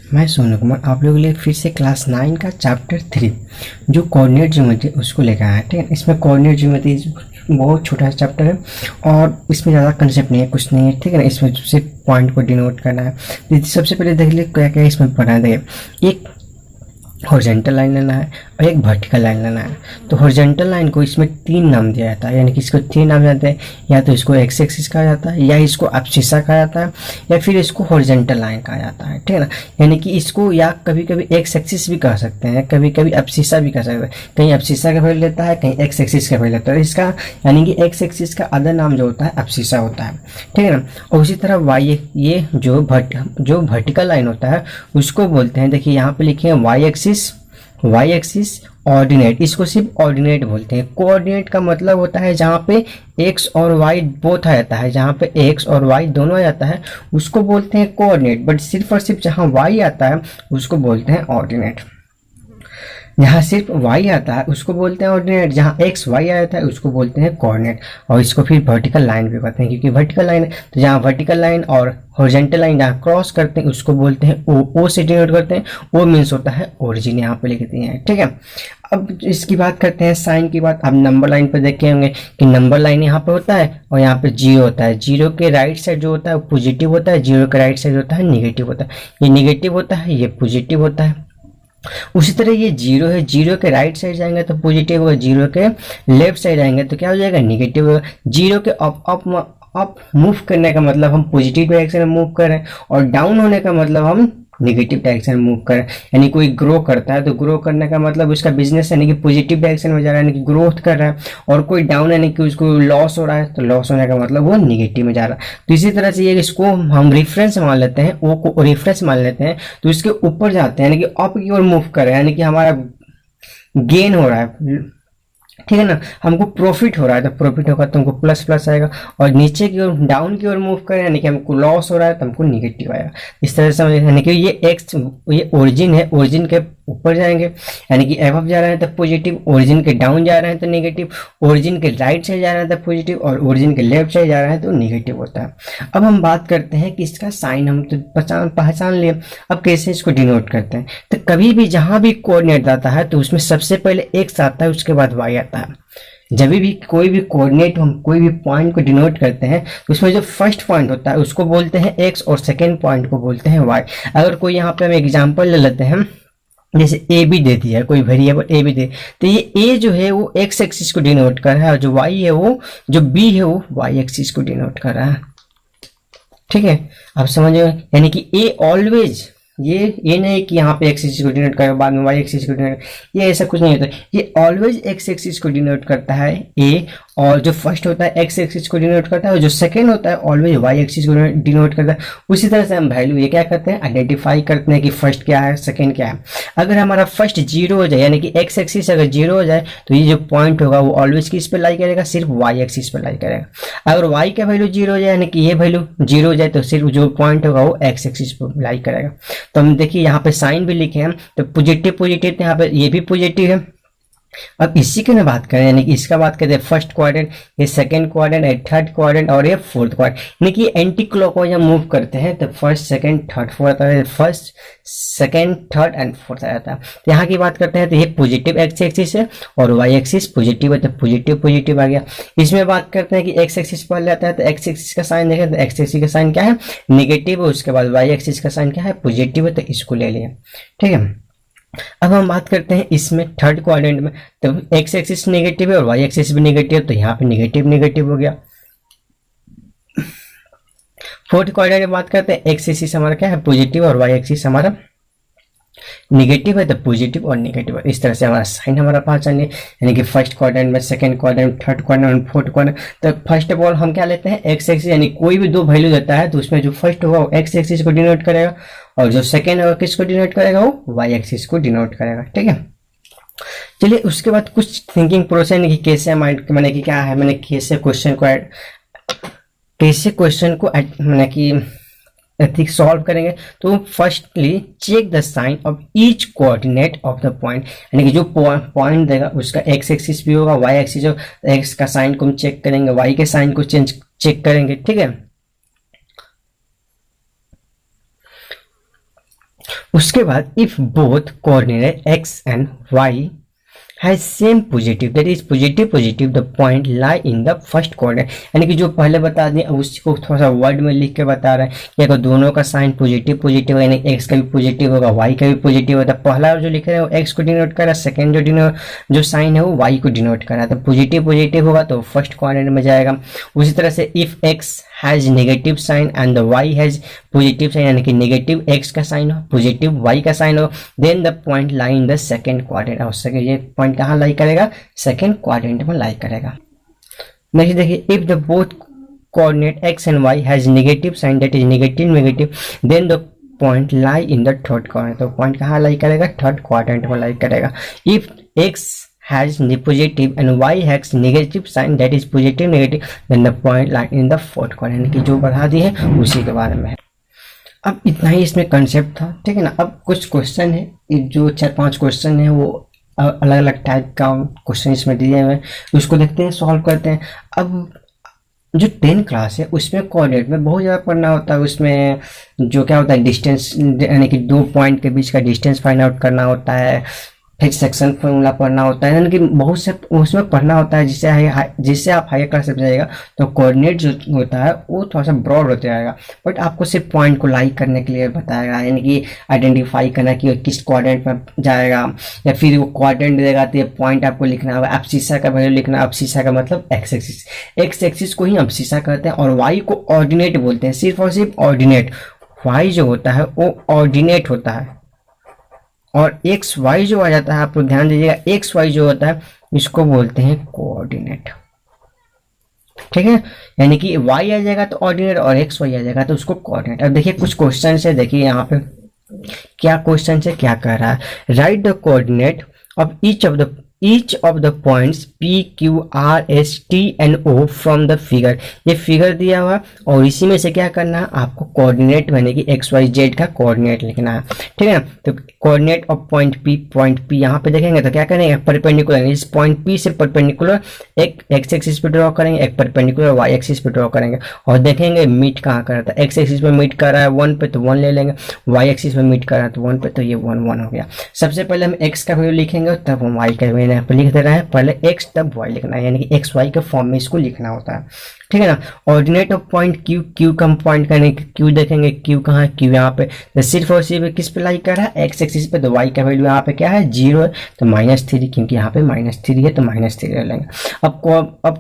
मैं सोनू कुमार आप लोगों के लिए फिर से क्लास 9 का चैप्टर 3 जो कोऑर्डिनेट ज्योमेट्री उसको लेकर आया है। ठीक है, इसमें कोऑर्डिनेट ज्योमेट्री बहुत छोटा सा चैप्टर है और इसमें ज़्यादा कंसेप्ट नहीं है, कुछ नहीं है। ठीक है ना, इसमें सिर्फ पॉइंट को डिनोट करना है। तो सबसे पहले देख लीजिए क्या क्या इसमें पढ़ना है। देखिए, एक हॉरिजॉन्टल लाइन लेना है और एक वर्टिकल लाइन लेना है। तो हॉरिजॉन्टल लाइन को इसमें 3 नाम दिया जाता है, यानी कि इसको 3 नाम जाते हैं। या तो इसको एक्स एक्सिस कहा जाता है, या इसको एब्सिसा कहा जाता है, या फिर इसको हॉरिजॉन्टल लाइन कहा जाता है। ठीक है ना, यानी कि इसको या कभी कभी एक्स एक्सिस भी कह सकते हैं, कभी कभी एब्सिसा भी कह सकते हैं। कहीं एब्सिसा का वैल्यू लेता है, कहीं एक्स एक्सिस का वैल्यू लेता है। इसका यानी कि एक्स एक्सिस का अदर नाम जो होता है एब्सिसा होता है। ठीक है ना, और उसी तरह वाई, ये जो वर्टिकल लाइन होता है उसको बोलते हैं। देखिए यहाँ पे लिखे हैं वाई एक्सिस ऑर्डिनेट, इसको सिर्फ ऑर्डिनेट बोलते हैं। कोऑर्डिनेट का मतलब होता है जहाँ पे एक्स और वाई बोथ आ जाता है, जहाँ पे एक्स और वाई दोनों आ जाता है उसको बोलते हैं कोऑर्डिनेट। बट सिर्फ और सिर्फ जहाँ वाई आता है उसको बोलते हैं ऑर्डिनेट। जहाँ सिर्फ y आता है उसको बोलते हैं ऑर्डिनेट, जहाँ एक्स वाई आ जाता है उसको बोलते हैं कोऑर्डिनेट। और इसको फिर वर्टिकल लाइन भी कहते हैं, क्योंकि वर्टिकल लाइन है तो जहाँ वर्टिकल लाइन और हॉरिजॉन्टल लाइन जहाँ क्रॉस करते हैं उसको बोलते हैं ओ से डिनोट करते हैं। ओ मीन्स होता है ओरिजिन, यहाँ पे लिखते हैं। ठीक है, अब इसकी बात करते हैं साइन की बात। अब नंबर लाइन पर देखे होंगे कि नंबर लाइन यहाँ पे होता है और यहाँ पे जीरो होता है। जीरो के राइट साइड जो होता है वो पॉजिटिव होता है, जीरो के राइट साइड होता है निगेटिव होता है। ये निगेटिव होता है, ये पॉजिटिव होता है। उसी तरह ये जीरो है, जीरो के राइट साइड जाएंगे तो पॉजिटिव होगा, जीरो के लेफ्ट साइड जाएंगे तो क्या हो जाएगा, निगेटिव होगा। जीरो के अप मूव करने का मतलब हम पॉजिटिव डायरेक्शन में मूव कर रहे हैं, और डाउन होने का मतलब हम निगेटिव डायरेक्शन में मूव कर रहे हैं। यानी कोई ग्रो करता है तो ग्रो करने का मतलब उसका बिजनेस यानी कि पॉजिटिव डायरेक्शन में जा रहा है, यानी कि ग्रोथ कर रहा है। और कोई डाउन यानी कि उसको लॉस हो रहा है तो लॉस होने का मतलब वो निगेटिव में जा रहा है। तो इसी तरह से ये इसको हम रेफरेंस मान लेते हैं, ओ को रेफरेंस मान लेते हैं, तो इसके ऊपर जाते हैं यानी कि अप की ओर मूव कर रहे हैं, यानी कि हमारा गेन हो रहा है। ठीक है ना, हमको प्रॉफिट हो रहा है तो प्रॉफिट होगा तो हमको प्लस प्लस आएगा, और नीचे की ओर डाउन की ओर मूव करें यानी कि हमको लॉस हो रहा है तो हमको निगेटिव आएगा। इस तरह से समझ, यानी कि ये एक्स ये ओरिजिन है, ओरिजिन के ऊपर जाएंगे यानी कि एबव जा रहे हैं तो पॉजिटिव, ओरिजिन के डाउन जा रहे हैं तो नेगेटिव, ओरिजिन के राइट साइड जा रहे हैं तो पॉजिटिव, और ओरिजिन के लेफ्ट साइड जा रहे हैं तो नेगेटिव होता है। अब हम बात करते हैं कि इसका साइन हम तो पहचान लिए, अब कैसे इसको डिनोट करते हैं। तो कभी भी जहां भी कोऑर्डिनेट आता है तो उसमें सबसे पहले एक्स आता है, उसके बाद वाई आता है। जब भी कोई भी कोऑर्डिनेट हम कोई भी पॉइंट को डिनोट करते हैं तो उसमें जो फर्स्ट पॉइंट होता है उसको बोलते हैं एक्स और सेकेंड पॉइंट को बोलते हैं वाई। अगर कोई यहाँ पे हम एग्जाम्पल ले लेते हैं, जैसे ए बी दे दिया है, कोई वेरिएबल ए बी दे, तो ये ए जो है वो एक्स एक्सिस को डिनोट कर रहा है, और जो वाई है वो जो बी है वो वाई एक्सिस को डिनोट कर रहा है। ठीक है, आप समझ, यानी कि ए ऑलवेज, ये नहीं कि यहाँ पे एक्स एक्सिस को डिनोट करेगा बाद में वाई एक्सिस को डिनोट, ये ऐसा कुछ नहीं होता। ये ऑलवेज एक्स एक्सिस को डिनोट करता है ए, और जो फर्स्ट होता है एक्स एक्सिस को डिनोट करता है, और जो सेकंड होता है ऑलवेज वाई एक्सिस को डिनोट करता है। उसी तरह से हम वैल्यू ये क्या करते हैं, आइडेंटिफाई करते हैं कि फर्स्ट क्या है सेकंड क्या है। अगर हमारा फर्स्ट जीरो हो जाए यानी कि एक्स एक्सिस अगर जीरो हो जाए तो ये जो पॉइंट होगा वो ऑलवेज किस पे लाई करेगा, सिर्फ वाई एक्सिस पे लाई करेगा। अगर वाई का वैल्यू जीरो हो जाए यानी कि ये वैल्यू जीरो हो जाए तो सिर्फ जो पॉइंट होगा वो एक्स एक्सिस पे लाई करेगा। तो हम देखिए यहाँ पे साइन भी लिखे हैं, तो पॉजिटिव पॉजिटिव, यहाँ पे ये भी पॉजिटिव है। अब इसी की बात करें यानी कि इसका बात करते हैं फर्स्ट क्वाड्रेंट, ये सेकंड क्वाड्रेंट, ये थर्ड क्वाड्रेंट और ये फोर्थ क्वाड्रेंट, यानी कि एंटी क्लॉकवाइज हम मूव करते हैं तो फर्स्ट सेकंड थर्ड फोर्थ आता है, first second third and fourth आ जाता है। तो यहाँ की बात करते हैं तो ये पॉजिटिव एक्स एक्सिस है और वाई एक्सिस पॉजिटिव है तो पॉजिटिव पॉजिटिव आ गया। इसमें बात करते हैं कि एक्स एक्सिस पर जाता है तो एक्स एक्सिस का साइन देखें तो एक्स एक्सिस का साइन क्या है, नेगेटिव है, उसके बाद वाई एक्सिस का साइन क्या है, पॉजिटिव है, तो इसको ले लिया। ठीक है, अब हम बात करते हैं इसमें थर्ड क्वाड्रेंट में, तो एक्स एक्सिस नेगेटिव है और वाई एक्सिस भी नेगेटिव, तो यहाँ पे नेगेटिव नेगेटिव हो गया। फोर्थ क्वाड्रेंट में बात करते हैं एक्स एक्सिस हमारा क्या है, पॉजिटिव, और वाई एक्सिस हमारा नेगेटिव है, तो पॉजिटिव और नेगेटिव है। इस तरह से हमारा साइन हमारा पहचान है, यानी कि फर्स्ट क्वाड्रेंट में, सेकंड क्वाड्रेंट, थर्ड क्वाड्रेंट और फोर्थ क्वाड्रेंट। तो फर्स्ट ऑफ ऑल हम क्या लेते हैं, एक्स एक्सिस, यानी कोई भी दो वैल्यू देता है तो उसमें जो फर्स्ट होगा वो एक्स एक्सिस को डिनोट करेगा, और जो सेकंड होगा किसको डिनोट करेगा, वो वाई एक्सिस को डिनोट करेगा। ठीक है, चलिए उसके बाद कुछ थिंकिंग प्रोसेस कि कैसे मैंने कि क्या है, मैंने कैसे क्वेश्चन को मैंने कि एथिक्स सॉल्व करेंगे। तो firstly check the sign of each coordinate of the point, यानी कि जो पॉइंट देगा उसका एक्स एक्सिस भी होगा, वाई एक्सिस हो, एक्स का साइन को हम चेक करेंगे, वाई के साइन को चेक करेंगे। ठीक है, उसके बाद if both coordinate x and y has same positive, that is positive the point lie in the first coordinate, यानी कि जो पहले बता दिए उसको थोड़ा सा वर्ड में लिख के बता रहे हैं कि अगर दोनों का साइन पॉजिटिव यानी x का भी पॉजिटिव होगा y का भी पॉजिटिव होगा, पहला जो लिख रहे हैं वो x को डिनोट कर रहा है, सेकंड जो साइन है वो y को डिनोट कर रहा है, तो पॉजिटिव होगा तो फर्स्ट कोऑर्डिनेट में जाएगा। उसी तरह से if x has negative sign and the y has positive sign, यानी कि नेगेटिव x का साइन हो पॉजिटिव y का साइन हो, then the point lie in the second quadrant, और ये पॉइंट कहाँ लाई करेगा, सेकंड क्वाड्रेंट में लाई करेगा। नेक्स्ट देखिए if the both coordinate x and y has negative sign, that is negative, then the point lie in the third quadrant, तो point कहाँ lie करेगा, थर्ड क्वाड्रेंट में lie करेगा। If x has positive and y has negative sign, that is negative, then the point lie in the fourth quadrant, की जो बढ़ा दी है उसी के बारे में है। अब इतना ही इसमें कंसेप्ट था, ठीक है ना। अब कुछ क्वेश्चन है, जो 4-5 क्वेश्चन है वो अलग अलग टाइप का क्वेश्चन इसमें दिए हुए हैं, उसको देखते हैं, सॉल्व करते हैं। अब जो 10 क्लास है उसमें कोऑर्डिनेट में बहुत ज़्यादा पढ़ना होता है, उसमें जो क्या होता है डिस्टेंस, यानी कि 2 पॉइंट के बीच का डिस्टेंस फाइंड आउट करना होता है, फिर सेक्शन फॉर्मूला पढ़ना होता है, यानी कि बहुत से उसमें पढ़ना होता है, जिससे आप हायर क्लास में जाएगा तो कोऑर्डिनेट जो होता है वो थोड़ा सा ब्रॉड होते जाएगा, बट आपको सिर्फ पॉइंट को लाइक करने के लिए बताएगा, यानी कि आइडेंटिफाई करना कि किस क्वाड्रेंट में जाएगा, या फिर वो क्वाड्रेंट देगा तो ये पॉइंट आपको लिखना होगा। एब्सिसा का वैल्यू लिखना, एब्सिसा का मतलब एक्स एक्सिस को ही एब्सिसा कहते हैं, और वाई को ऑर्डिनेट बोलते हैं, सिर्फ और सिर्फ ऑर्डिनेट। वाई जो होता है वो ऑर्डिनेट होता है, और एक्स वाई जो आ जाता है, आप लोग ध्यान दीजिएगा, एक्स वाई जो होता है इसको बोलते हैं कोऑर्डिनेट, ठीक है। यानी कि वाई आ जाएगा तो ऑर्डिनेट, और एक्स वाई आ जाएगा तो उसको कोऑर्डिनेट। अब देखिए कुछ क्वेश्चन है, देखिए यहाँ पे क्या क्वेश्चन है, क्या कह रहा है, right the coordinate of each of the points P, Q, R, S, T and O from the figure। ये फिगर दिया हुआ और इसी में से क्या करना है, आपको कोऑर्डिनेट यानी कि एक्स वाई जेड का कोऑर्डिनेट लिखना है, ठीक है। तो कोऑर्डिनेट ऑफ पॉइंट P यहाँ पे देखेंगे तो क्या करेंगे, परपेंडिकुलर, इस पॉइंट P से परपेंडिकुलर एक एक्स एक्सिस पे ड्रॉ करेंगे, एक परपेंडिकुलर वाई एक्सिस पे ड्रॉ करेंगे, और देखेंगे मीट कहाँ कर रहा था, एक्स एक्सिस पे मीट कर रहा है 1 पे तो 1 ले लेंगे, वाई एक्सिस पे मीट कर रहा है तो 1 पे, तो ये 1 हो गया। सबसे पहले हम एक्स का वैल्यू लिखेंगे तब हम वाई का वैल्यू यहाँ पे लिख दे रहा है, पहले x तब y लिखना है, यानी कि एक्स वाई के फॉर्म में इसको लिखना होता है, ठीक है ना। ऑर्डिनेट ऑफ पॉइंट Q का पॉइंट करने Q देखेंगे, Q कहाँ है, Q यहाँ पे, तो सिर्फ और सिर्फ किस पे लाई कर रहा है, x एक्सिस पे, तो y का वैल्यू यहाँ पे क्या है 0 है, तो -3, क्योंकि यहाँ पे -3 है तो -3 ले लेंगे। अब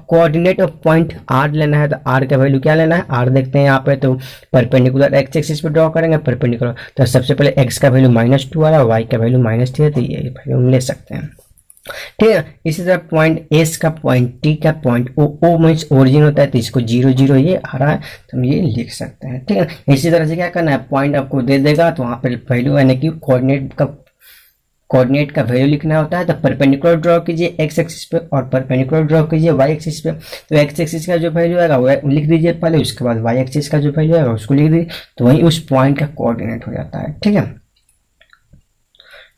कोऑर्डिनेट ऑफ पॉइंट R लेना है, तो R का वैल्यू क्या लेना है, R देखते हैं यहाँ पे, तो परपेंडिकुलर x एक्सिस पे ड्रॉ करेंगे परपेंडिकुलर, तो सबसे पहले x का वैल्यू -2 आ रहा है, y का वैल्यू -3 है, तो ये वैल्यू हम ले सकते हैं, ठीक है। इसी तरह पॉइंट एस का, पॉइंट टी का, पॉइंट ओ मीन्स ओरिजिन होता है, तो इसको 0 ये आ रहा है तो हम ये लिख सकते हैं, ठीक है। इसी तरह से क्या करना है, पॉइंट आपको दे देगा तो वहाँ पर वैल्यू यानी कि कोऑर्डिनेट का वैल्यू लिखना होता है, तो परपेंडिकुलर ड्रॉ कीजिए एक्स एक्सिस पे और परपेंडिकुलर ड्रॉ कीजिए वाई एक्सिस पे, तो एक्स एक्सिस का जो वैल्यू आएगा वो लिख दीजिए पहले, उसके बाद वाई एक्सिस का जो वैल्यू आएगा उसको लिख दीजिए, तो वही उस पॉइंट का कोऑर्डिनेट हो जाता है, ठीक है।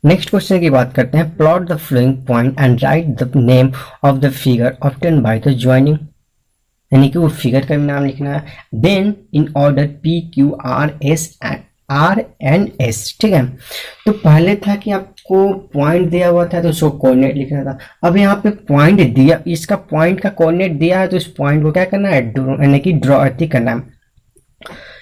नेक्स्ट क्वेश्चन की बात करते हैं, plot the following point and write the name of the figure obtain by the joining, यानी कि वो फिगर का नाम लिखना है, then in order P, Q, R and S, ठीक है। तो पहले था कि आपको पॉइंट दिया हुआ था तो उसको कोऑर्डिनेट लिखना था, अब यहाँ पे पॉइंट दिया, इसका पॉइंट का कोऑर्डिनेट दिया है तो इस पॉइंट को क्या करना है, यानी कि ड्रॉ करना है,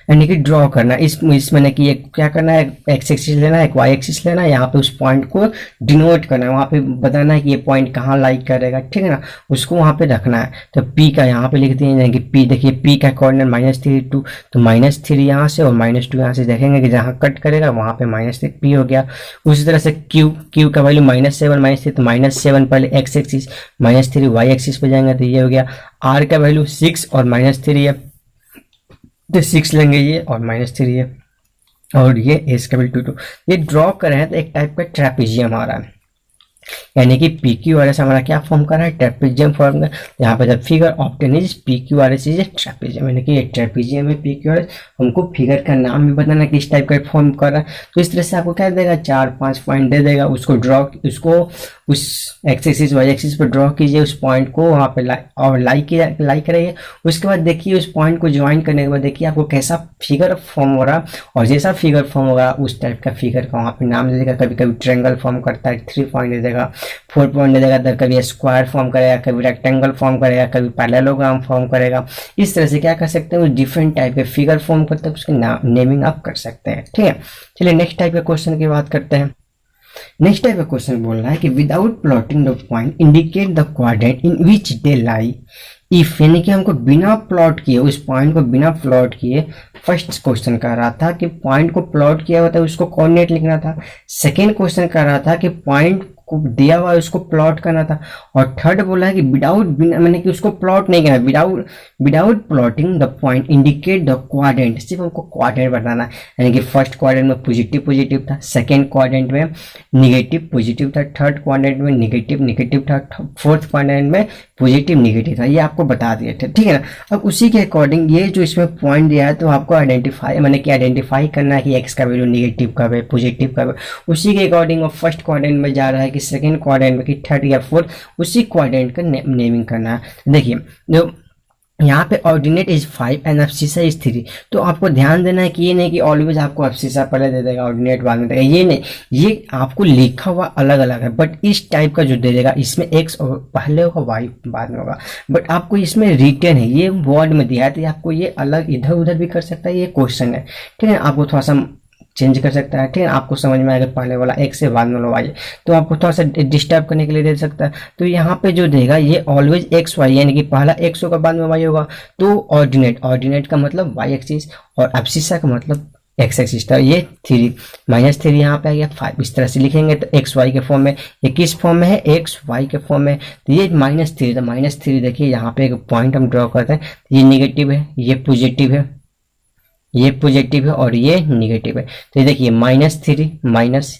यानी कि ड्रॉ करना, इसमें कि एक क्या करना है, एक्स एक्सिस लेना है, एक वाई एक्सिस लेना है, यहाँ पे उस पॉइंट को डिनोट करना है, वहाँ पे बताना है कि ये पॉइंट कहाँ लाइक करेगा, ठीक है ना, उसको वहाँ पे रखना है। तो P का यहाँ पे लिख दिए, यानी कि P देखिए P का कोऑर्डिनेट -3 तो -3 यहाँ से और -2 यहाँ से, देखेंगे कि जहाँ कट करेगा वहाँ पे -3 हो गया। उसी तरह से Q का वैल्यू -7 तो -7 पहले एक्स एक्सिस, -3 वाई एक्सिस पे जाएंगे तो ये हो गया। R का वैल्यू 6 और -3 है तो 6 लेंगे ये और -3 है, और ये एस का वैल्यू 2। ये ड्रॉ करें तो एक टाइप का ट्रेपेजियम आ रहा है, यानी कि पी क्यू आर एस हमारा क्या फॉर्म कर रहा है, ट्रेपेजियम फॉर्म का। यहाँ पे the figure obtain is P Q R S is a trapezium, यानी कि ये ट्रेपेजियम है पी क्यू आर एस। हमको फिगर का नाम भी बताना किस टाइप का फॉर्म कर रहा है। तो इस तरह से आपको क्या देगा, 4-5 पॉइंट दे देगा, उसको ड्रॉ, उसको उस एक्स एक्सिस वाई एक्सिस पर ड्रॉ कीजिए उस पॉइंट को, वहाँ पे और लाइक करेंगे। उसके बाद देखिए उस पॉइंट को ज्वाइन करने के बाद देखिए आपको कैसा फिगर फॉर्म हो रहा, और जैसा फिगर फॉर्म होगा उस टाइप का फिगर का वहाँ पे नाम दे देगा। कभी कभी ट्रायंगल फॉर्म करता है 3 पॉइंट दे देगा, 4 पॉइंट दे देगा, कभी स्क्वायर फॉर्म करेगा, कभी रेक्टेंगल फॉर्म करेगा, कभी पैरेललोग्राम फॉर्म करेगा। इस तरह से क्या कर सकते हैं, वो डिफरेंट टाइप के फिगर फॉर्म करते हैं, उसकी नेमिंग आप कर सकते हैं। ठीक है, चलिए नेक्स्ट टाइप के क्वेश्चन की बात करते हैं। नेक्स्ट टाइप का क्वेश्चन बोल रहा है कि without plotting the point indicate the quadrant in which they lie if, यानी कि हमको बिना प्लॉट किए, उस पॉइंट को बिना प्लॉट किए, फर्स्ट क्वेश्चन कर रहा था कि पॉइंट को प्लॉट किया हुआ था उसको कोऑर्डिनेट लिखना था। सेकेंड क्वेश्चन कर रहा था कि पॉइंट को दिया हुआ है उसको प्लॉट करना था। और थर्ड बोला है कि बिना मैंने कि उसको प्लॉट नहीं करना, without plotting the point indicate the quadrant, सिर्फ हमको क्वाड्रेंट बताना है। यानी कि फर्स्ट क्वाड्रेंट में पॉजिटिव था, सेकेंड क्वाड्रेंट में निगेटिव पॉजिटिव था, थर्ड क्वाड्रेंट में निगेटिव था, फोर्थ क्वाड्रेंट में पॉजिटिव निगेटिव था। ये आपको बता दिए थे, ठीक है ना। अब उसी के अकॉर्डिंग ये जो इसमें पॉइंट दिया है तो आपको आइडेंटिफाई करना है कि एक्स का वैल्यू निगेटिव कब है, पॉजिटिव कब है। उसी के अकॉर्डिंग वो फर्स्ट क्वाड्रेंट में जा रहा है कि सेकंड क्वाड्रेंट में, कि थर्ड या फोर्थ, उसी क्वाड्रेंट का नेमिंग करना है। देखिए जो यहाँ पे ordinate is 5 and abscissa is 3, तो आपको ध्यान देना है कि ये नहीं कि ऑलवेज आपको एब्सिसा पहले दे देगा ऑर्डिनेट बाद में देगा, ये नहीं, ये आपको लिखा हुआ अलग अलग है। बट इस टाइप का जो दे देगा इसमें एक्स पहले होगा वाई बाद में होगा, बट आपको इसमें रिटर्न है, ये वर्ड में दिया है, तो आपको ये अलग इधर उधर भी कर सकता है, ये क्वेश्चन है, ठीक है। आपको थोड़ा सा चेंज कर सकता है, ठीक है। आपको समझ में आएगा पहले वाला एक्स से बाद में वाला वाई, तो आपको थोड़ा सा डिस्टर्ब करने के लिए दे सकता है। तो यहाँ पे जो देगा ये ऑलवेज एक्स वाई, यानी कि पहला एक्स होगा बाद में वाई होगा। तो ऑर्डिनेट का मतलब वाई एक्सिस, और एब्सिसा का मतलब एक्स एक्सिस था। ये 3 -3 यहाँ पे आ गया 5, इस तरह से लिखेंगे तो एक्स वाई के फॉर्म में। ये किस फॉर्म में है, एक्स वाई के फॉर्म में। तो ये -3 था, -3 देखिए यहाँ पे एक पॉइंट हम ड्रॉ करते हैं, ये निगेटिव है, ये पॉजिटिव है, ये पॉजिटिव है और ये निगेटिव है। तो ये देखिए -3 माइनस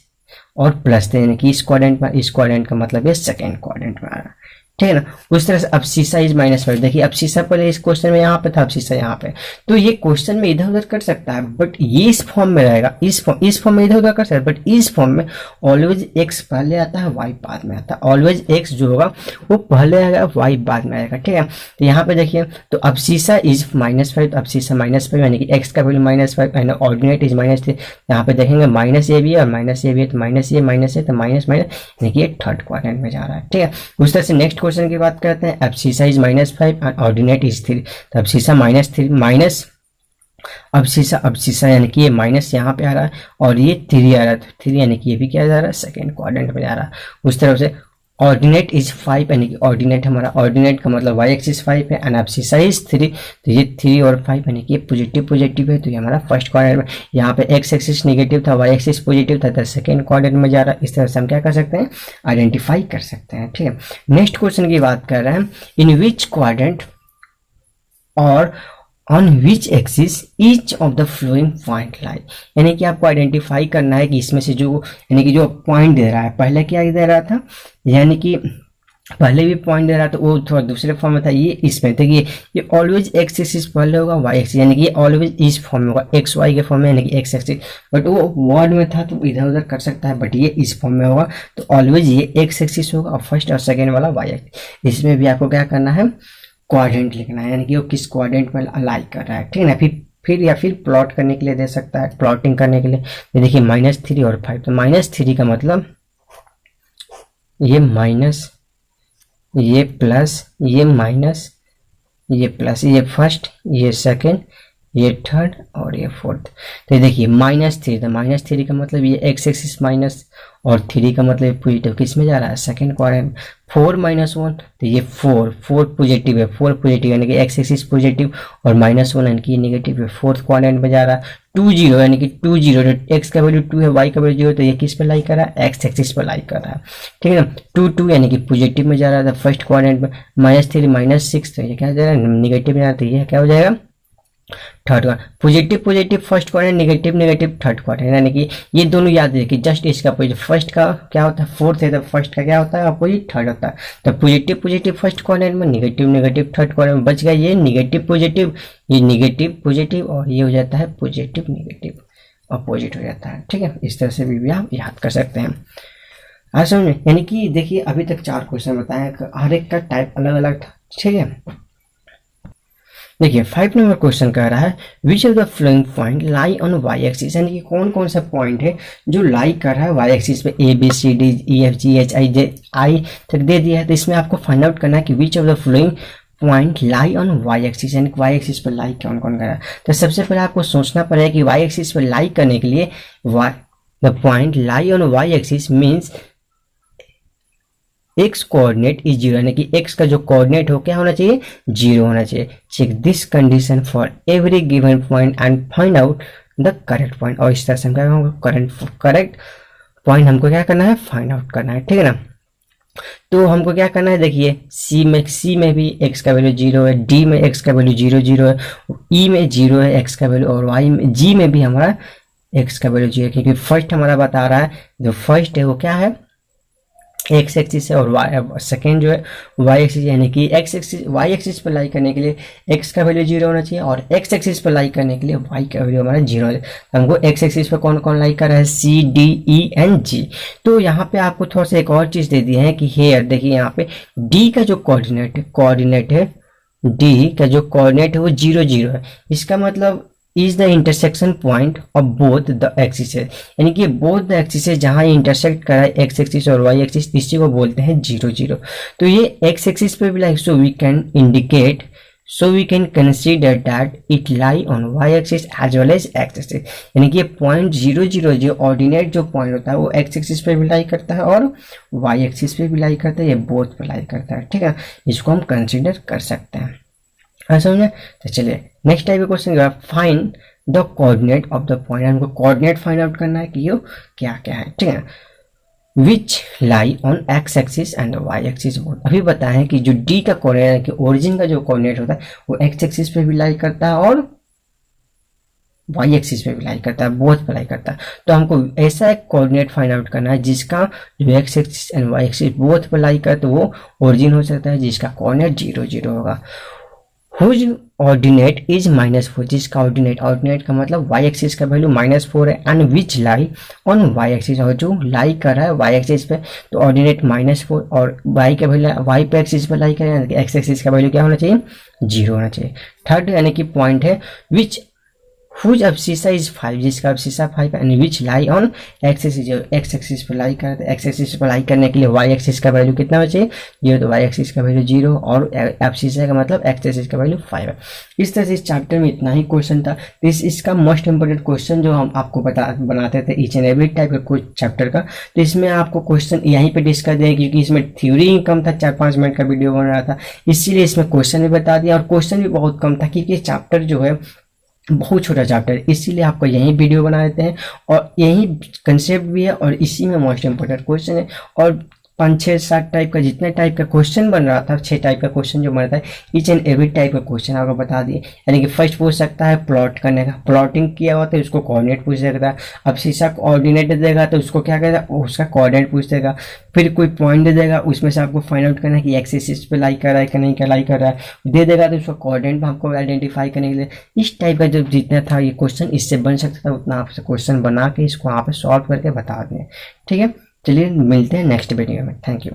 और प्लस, यानी कि इस क्वाड्रेंट का मतलब ये सेकेंड क्वाड्रेंट में आ रहा है, ठीक है ना। उस तरह से अब सीसा इज -5, देखिए अब सीसा पहले इस क्वेश्चन में यहाँ पे था, अब सीसा यहाँ पे, तो ये क्वेश्चन में इधर उधर कर सकता है, बट ये इस फॉर्म में रहेगा, इस फॉर्म में इधर उधर कर सकता है, बट इस फॉर्म में ऑलवेज एक्स पहले आता है वाई बाद में आता है, ऑलवेज एक्स जो होगा वो पहले आएगा वाई बाद में आएगा, ठीक है। तो यहाँ पे देखिए, तो अब सीसा इज -5, तो अब सीसा -5 यानी कि एक्स का वैल्यू -5 एंड ऑर्डिनेट इज -3। यहाँ पे देखेंगे माइनस ए भी है और माइनस ए भी है, तो माइनस ए तो माइनस यानी कि ये थर्ड क्वाड्रेंट में जा रहा है, ठीक है। उस तरह से नेक्स्ट क्वेश्चन की बात करते हैं। Abscissa is -5 and ordinate is 3, तो एब्सिसा -3 माइनस एब्सिसा यानी कि ये माइनस यहाँ पे आ रहा है और ये 3 आ रहा है, तो 3 यानी कि ये भी क्या जा रहा है, सेकेंड क्वाड्रेंट में जा रहा है। उस तरह से ऑर्डिनेट इज 5, यानी कि ऑर्डिनेट हमारा, ऑर्डिनेट का मतलब वाई एक्सिस 5 है एंड एब्सिसा इज 3, तो ये 3 और 5 यानी कि ये पॉजिटिव है, तो ये हमारा फर्स्ट क्वाड्रेंट में। यहाँ पे एक्स एक्सिस निगेटिव था, वाई एक्सिस पॉजिटिव था, तो सेकेंड क्वाड्रेंट में जा रहा है। इस तरह से हम क्या कर सकते हैं, आइडेंटिफाई कर सकते हैं, ठीक है। नेक्स्ट क्वेश्चन की बात कर रहे हैं, इन विच क्वाड्रेंट और on which axis each of the following point लाई, यानी कि आपको आइडेंटिफाई करना है कि इसमें से जो, यानी कि जो पॉइंट दे रहा है, पहले क्या दे रहा था, यानी कि पहले भी पॉइंट दे रहा था वो थोड़ा दूसरे फॉर्म में था, ये इसमें देखिए ये ऑलवेज एक्स एक्सिस पहले होगा वाई एक्सिस, यानी कि ये ऑलवेज इस फॉर्म में होगा, एक्स वाई के फॉर्म में, यानी कि एक्स एक्सिस, बट वो वर्ड में था तो इधर उधर कर सकता है, बट ये इस फॉर्म में होगा, तो ऑलवेज ये एक्स एक्सिस होगा और फर्स्ट और सेकेंड वाला वाई एक्सिस। इसमें भी आपको क्या करना है, क्वाड्रेंट लिखना है, यानी कि वो किस क्वाड्रेंट में अलाई कर रहा है, ठीक है ना। फिर प्लॉट करने के लिए दे सकता है, प्लॉटिंग करने के लिए। तो देखिए -3 और 5, तो -3 का मतलब ये माइनस, ये प्लस, ये माइनस, ये प्लस, ये फर्स्ट, ये सेकेंड, ये थर्ड और ये फोर्थ। तो ये देखिए -3, तो -3 का मतलब ये एक्स एक्सिस माइनस और 3 का मतलब पॉजिटिव किस में जा रहा है, सेकंड क्वाड्रेंट। 4 - 1 तो ये 4 पॉजिटिव है, 4 पॉजिटिव यानी कि एक्स एक्सिस पॉजिटिव और -1 यानी कि नेगेटिव है, फोर्थ क्वाड्रेंट में जा रहा है। 2 0 यानी कि 2 0, एक्स का वैल्यू 2 है, वाई का वैल्यू 0, तो ये किस पे लाई कर रहा है, एक्स एक्सिस पर लाई कर रहा है, ठीक है ना। 2 2 यानी कि पॉजिटिव में जा रहा था फर्स्ट क्वाड्रेंट में, -3 -6 तो ये क्या जा रहा है, निगेटिव में जा रहा है, तो ये क्या हो जाएगा third quadrant, positive positive first quadrant, negative negative third quadrant, यानी कि ये दोनों याद रखिए। जस्ट इसका अपोजिट, फर्स्ट का क्या होता है फोर्थ है, तो फर्स्ट का क्या होता है अपोजिट थर्ड होता है। तो पॉजिटिव पॉजिटिव फर्स्ट क्वाड्रेंट में, नेगेटिव नेगेटिव थर्ड क्वाड्रेंट में। बच गया ये नेगेटिव पॉजिटिव, ये नेगेटिव पॉजिटिव, और ये हो जाता है पॉजिटिव नेगेटिव, अपोजिट हो जाता है। ठीक है, इस तरह से भी आप याद कर सकते हैं। आज समझ में, यानी कि देखिए अभी तक 4 क्वेश्चन बताए, हर एक का टाइप अलग अलग था। ठीक है, देखिए 5 नंबर क्वेश्चन कह रहा है which of the following point lie on Y axis, यानी कि कौन कौन सा पॉइंट है जो लाई कर रहा है वाई एक्सिस पे। A B C D E F G H I J I तक दे दिया है। तो इसमें आपको फाइंड आउट करना है कि which of the following point lie on Y axis, यानी वाई एक्सिस पर लाई कौन कौन कर रहा है। तो सबसे पहले आपको सोचना पड़ेगा कि वाई एक्सिस पर लाई करने के लिए the point lie on Y axis means X coordinate is zero, यानी कि एक्स का जो कोऑर्डिनेट हो क्या होना चाहिए, जीरो होना चाहिए। Check this condition for every given point and find out the correct point. और इस तरह से हम करेक्ट पॉइंट हमको क्या करना है, फाइंड आउट करना है। ठीक है ना, तो हमको क्या करना है, देखिए सी में भी एक्स का वैल्यू जीरो है, डी में एक्स का वैल्यू जीरो जीरो है, ई में जीरो है एक्स का वैल्यू, और वाई में जी में भी हमारा एक्स का वैल्यू जीरो है। क्योंकि फर्स्ट हमारा बता रहा है, जो फर्स्ट है वो क्या है एक्स एक्सिस है, और वाई सेकेंड जो है वाई एक्सिस, यानी कि एक्स एक्सिस वाई एक्सिस पर लाई करने के लिए एक्स का वैल्यू जीरो होना चाहिए, और एक्स एक्सिस पर लाई करने के लिए वाई का वैल्यू हमारा जीरो है। तो हमको एक्स एक्सिस पर कौन कौन लाई कर रहा है, सी डी ई एंड जी। तो यहाँ पे आपको थोड़ा सा एक और चीज दे दी है कि हेयर देखिए यहाँ पे डी का जो कोऑर्डिनेट है डी का जो कोऑर्डिनेट है वो जीरो जीरो है। इसका मतलब is the intersection point of both the axis, यानी कि बोथ द एक्सिस जहां इंटरसेक्ट करा है एक्स एक्सिस और वाई एक्सिस, इसी को बोलते हैं जीरो जीरो। तो ये एक्स एक्सिस पे भी like, so we can consider that it lie on Y axis as well as X axis, यानी कि पॉइंट जीरो जीरो जो ऑर्डिनेट जो पॉइंट होता है वो एक्स एक्सिस पे भी लाई करता है और वाई एक्सिस पे भी लाई करता है, ये बोथ पे लाई करता है। ठीक है, इसको हम कंसिडर कर सकते हैं। समझे, तो चलिए नेक्स्ट टाइप का question, find the coordinate of the point. हमको कोऑर्डिनेट फाइंड आउट करना है कि ये क्या क्या है। ठीक है, which lie on X axis and Y axis both. अभी बताएं कि जो डी का कोऑर्डिनेट कि ओरिजिन का जो कोऑर्डिनेट होता है वो एक्स एक्सिस पे भी लाई करता है और वाई एक्सिस पे भी लाई करता है, बोथ पे लाई करता है। तो हमको ऐसा एक कोऑर्डिनेट फाइंड आउट करना है जिसका जो X axis and Y axis both पे लाई करे, तो वो ओरिजिन हो सकता है जिसका कोऑर्डिनेट जीरो जीरो होगा। हुज ऑर्डिनेट इज -4, जिसका ऑर्डिनेट का मतलब वाई एक्सिस का वैल्यू -4 है, and which lie on Y axis, और जो लाई कर रहा है वाई एक्सिस पे तो ऑर्डिनेट -4, और वाई का वैल्यू वाई पे एक्सिस पे लाई कर रहा है, एक्स एक्सिस का वैल्यू क्या होना चाहिए, जीरो होना चाहिए। थर्ड यानी कि पॉइंट है विच हुज अब्सिसा इज 5, जिसका अब्सिसा 5 है, and which lie on X axis, जो एक्स एक्सिस पर लाई करते हैं, एक्स एक्सिस पर लाई करने के लिए वाई एक्सिस का वैल्यू कितना होना चाहिए, जीरो, तो वाई एक्सिस का वैल्यू जीरो, और अब्सिसा का मतलब एक्स एक्सिस का वैल्यू 5 है। इस तरह से इस चैप्टर में इतना ही क्वेश्चन था। इसका मोस्ट इंपोर्टेंट क्वेश्चन जो हम आपको बनाते थे ईच एंड एवरी टाइप का कुछ चैप्टर का, तो इसमें आपको क्वेश्चन यहीं पे डिस्कस दिया, क्योंकि इसमें थ्योरी ही कम था, 4-5 मिनट का वीडियो बन रहा था, इसीलिए इसमें क्वेश्चन भी बता दिया, और क्वेश्चन भी बहुत कम था क्योंकि चैप्टर जो है बहुत छोटा चैप्टर, इसीलिए आपको यही वीडियो बना देते हैं, और यही कंसेप्ट भी है, और इसी में मोस्ट इंपोर्टेंट क्वेश्चन है। और 5-6-7 टाइप का जितने टाइप का क्वेश्चन बन रहा था, 6 टाइप का क्वेश्चन जो बन रहा था, ईच एंड एवरी टाइप का क्वेश्चन आपको बता दिए। यानी कि फर्स्ट पूछ सकता है प्लॉट करने का, प्लॉटिंग किया हुआ तो उसको कोऑर्डिनेट पूछ सकता है। अब शीशा ऑर्डिनेट देगा तो उसको क्या करेगा, उसका कोऑर्डिनेट पूछ देगा। फिर कोई पॉइंट दे देगा, उसमें से आपको फाइंड आउट करना है कि एक्स एक्सिस पे लाई कर रहा है कि नहीं, क्या लाई कर रहा है, दे देगा तो उसका कोऑर्डिनेट आपको आइडेंटिफाई करने के लिए। इस टाइप का जो जितना था ये क्वेश्चन इससे बन सकता था, उतना आपसे क्वेश्चन बना के इसको यहाँ पे सॉल्व करके बता दें। ठीक है, चलिए मिलते हैं नेक्स्ट वीडियो में। Thank you.